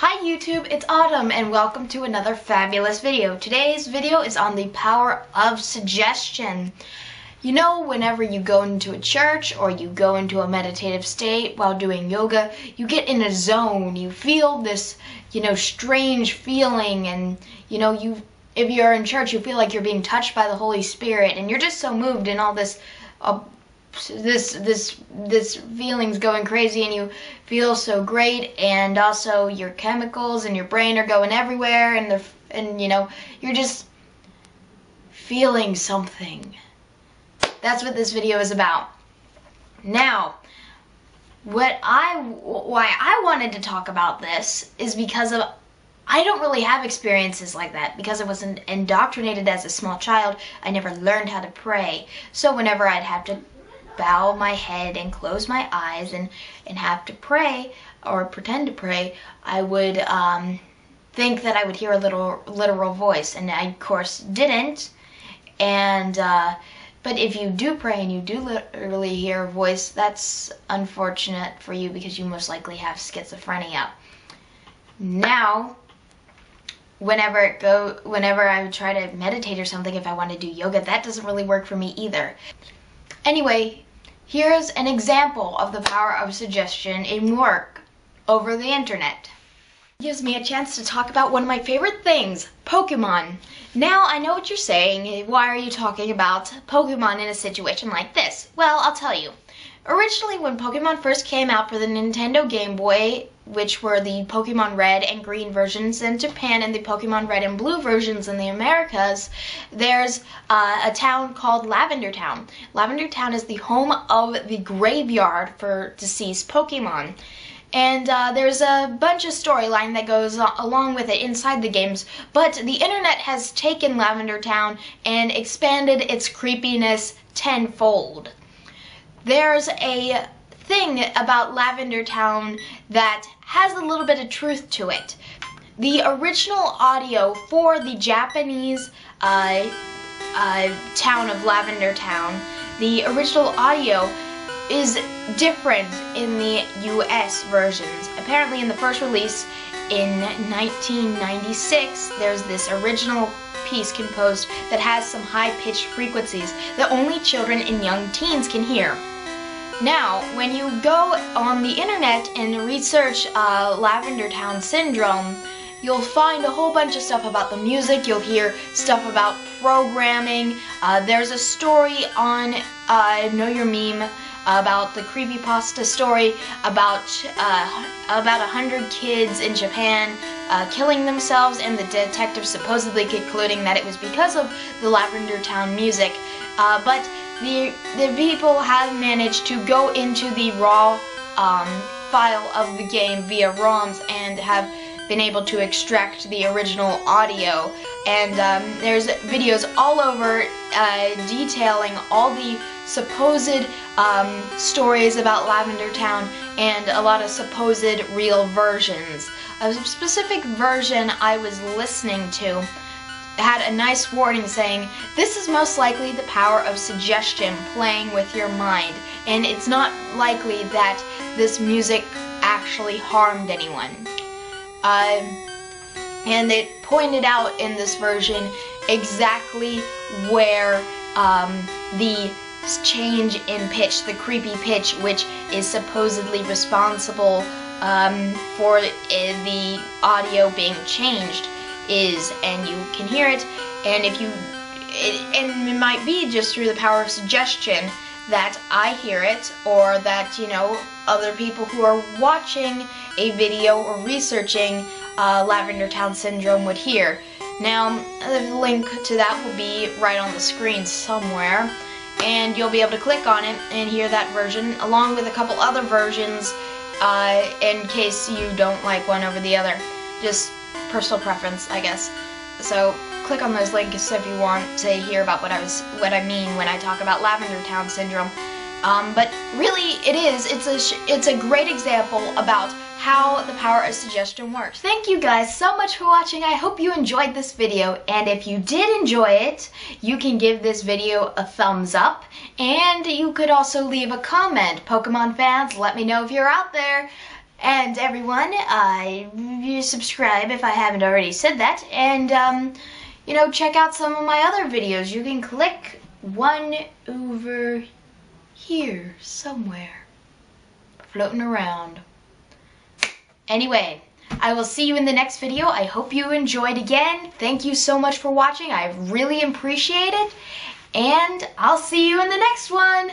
Hi YouTube, it's Autumn and welcome to another fabulous video. Today's video is on the power of suggestion. You know, whenever you go into a church or you go into a meditative state while doing yoga, you get in a zone. You feel this, strange feeling, and if you're in church, you feel like you're being touched by the Holy Spirit and you're just so moved and all this this feeling's going crazy and you feel so great, and also your chemicals and your brain are going everywhere, and you're just feeling something. That's what this video is about. Now, why I wanted to talk about this is because I don't really have experiences like that because I wasn't indoctrinated as a small child. I never learned how to pray. So whenever I'd have to bow my head and close my eyes and have to pray or pretend to pray, I would think that I would hear a literal voice, and I of course didn't. And but if you do pray and you do literally hear a voice, that's unfortunate for you because you most likely have schizophrenia. Now, whenever I try to meditate or something, if I want to do yoga, that doesn't really work for me either. Anyway, here's an example of the power of suggestion in work over the internet. It gives me a chance to talk about one of my favorite things, Pokemon. Now, I know what you're saying. Why are you talking about Pokemon in a situation like this? Well, I'll tell you. Originally, when Pokemon first came out for the Nintendo Game Boy, which were the Pokemon Red and Green versions in Japan and the Pokemon Red and Blue versions in the Americas, there's a town called Lavender Town. Lavender Town is the home of the graveyard for deceased Pokemon. And there's a bunch of storyline that goes along with it inside the games, but the internet has taken Lavender Town and expanded its creepiness tenfold. There's a thing about Lavender Town that has a little bit of truth to it. The original audio for the Japanese town of Lavender Town, the original audio is different in the US versions. Apparently in the first release in 1996, there's this original piece composed that has some high-pitched frequencies that only children and young teens can hear. Now, when you go on the internet and research Lavender Town Syndrome, you'll find a whole bunch of stuff about the music. You'll hear stuff about programming. There's a story on Know Your Meme about the creepypasta story about 100 kids in Japan killing themselves, and the detective supposedly concluding that it was because of the Lavender Town music. But the people have managed to go into the raw file of the game via ROMs and have been able to extract the original audio. And there's videos all over detailing all the supposed stories about Lavender Town and a lot of supposed real versions. A specific version I was listening to had a nice warning saying, this is most likely the power of suggestion playing with your mind, and it's not likely that this music actually harmed anyone. And it pointed out in this version exactly where the change in pitch, the creepy pitch, which is supposedly responsible for the audio being changed, is, and you can hear it. And and it might be just through the power of suggestion that I hear it, or that other people who are watching a video or researching Lavender Town Syndrome would hear. Now, the link to that will be right on the screen somewhere, and you'll be able to click on it and hear that version along with a couple other versions in case you don't like one over the other. Just personal preference, I guess. So click on those links if you want to hear about what I mean when I talk about Lavender Town Syndrome. But really, it's a great example about how the power of suggestion works. Thank you guys so much for watching. I hope you enjoyed this video, and if you did enjoy it, you can give this video a thumbs up, and you could also leave a comment. Pokemon fans, let me know if you're out there. And everyone, you subscribe if I haven't already said that, and check out some of my other videos. You can click one over here somewhere, floating around. Anyway, I will see you in the next video. I hope you enjoyed again. Thank you so much for watching. I really appreciate it, and I'll see you in the next one.